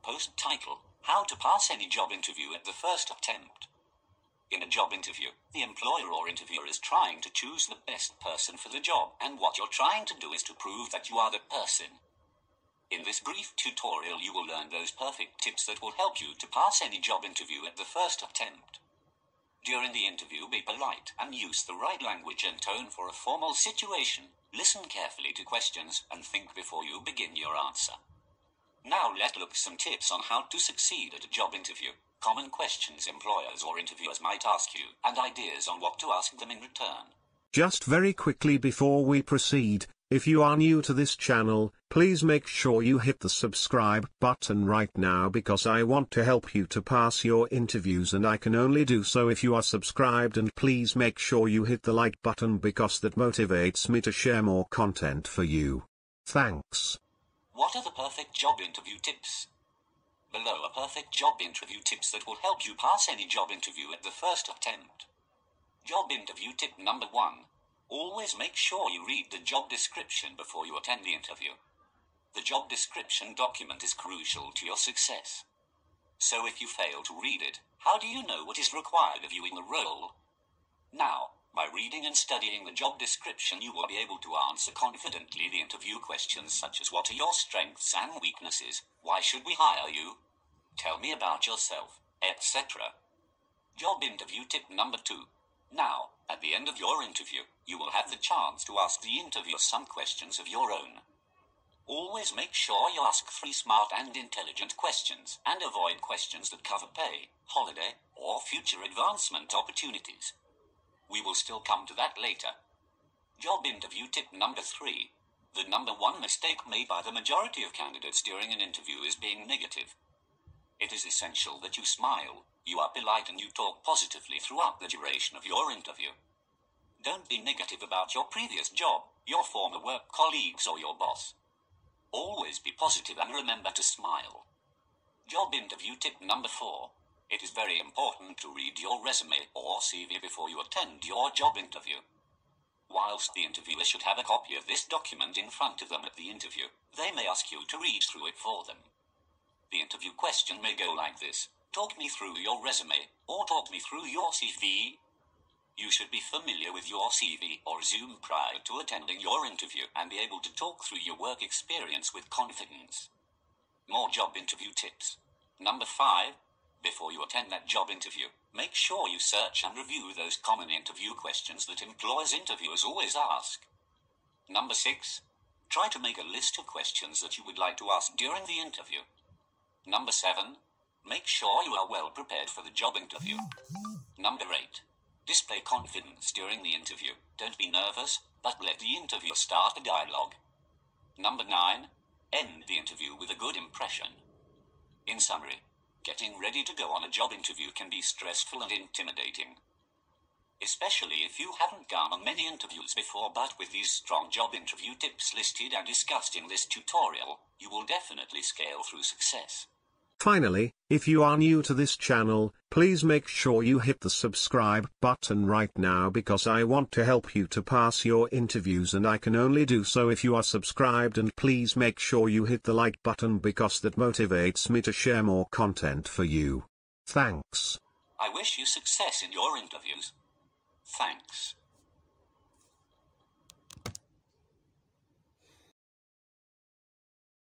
post title, How to Pass Any Job Interview at the First Attempt. In a job interview, the employer or interviewer is trying to choose the best person for the job, and what you're trying to do is to prove that you are the person. In this brief tutorial you will learn those perfect tips that will help you to pass any job interview at the first attempt. During the interview, be polite and use the right language and tone for a formal situation. Listen carefully to questions and think before you begin your answer. Now let's look at some tips on how to succeed at a job interview, common questions employers or interviewers might ask you, and ideas on what to ask them in return. Just very quickly before we proceed, if you are new to this channel, please make sure you hit the subscribe button right now because I want to help you to pass your interviews, and I can only do so if you are subscribed, and please make sure you hit the like button because that motivates me to share more content for you. Thanks. What are the perfect job interview tips? Below are perfect job interview tips that will help you pass any job interview at the first attempt. Job interview tip number 1. Always make sure you read the job description before you attend the interview. The job description document is crucial to your success. So if you fail to read it, how do you know what is required of you in the role? Now, by reading and studying the job description, you will be able to answer confidently the interview questions such as what are your strengths and weaknesses, why should we hire you, tell me about yourself, etc. Job interview tip number 2. Now, at the end of your interview, you will have the chance to ask the interviewer some questions of your own. Always make sure you ask 3 smart and intelligent questions, and avoid questions that cover pay, holiday, or future advancement opportunities. We will still come to that later. Job interview tip number 3. The number 1 mistake made by the majority of candidates during an interview is being negative. It is essential that you smile, you are polite, and you talk positively throughout the duration of your interview. Don't be negative about your previous job, your former work colleagues, or your boss. Always be positive and remember to smile. Job interview tip number 4. It is very important to read your resume or CV before you attend your job interview. Whilst the interviewer should have a copy of this document in front of them at the interview, they may ask you to read through it for them. The interview question may go like this: talk me through your resume, or talk me through your CV. You should be familiar with your CV or resume prior to attending your interview and be able to talk through your work experience with confidence. More job interview tips. Number 5. Before you attend that job interview, make sure you search and review those common interview questions that interviewers always ask. Number 6. Try to make a list of questions that you would like to ask during the interview. Number 7. Make sure you are well prepared for the job interview. Number 8. Display confidence during the interview. Don't be nervous, but let the interviewer start a dialogue. Number 9. End the interview with a good impression. In summary, getting ready to go on a job interview can be stressful and intimidating. Especially if you haven't gone on many interviews before, but with these strong job interview tips listed and discussed in this tutorial, you will definitely scale through success. Finally, if you are new to this channel, please make sure you hit the subscribe button right now because I want to help you to pass your interviews, and I can only do so if you are subscribed, and please make sure you hit the like button because that motivates me to share more content for you. Thanks. I wish you success in your interviews. Thanks.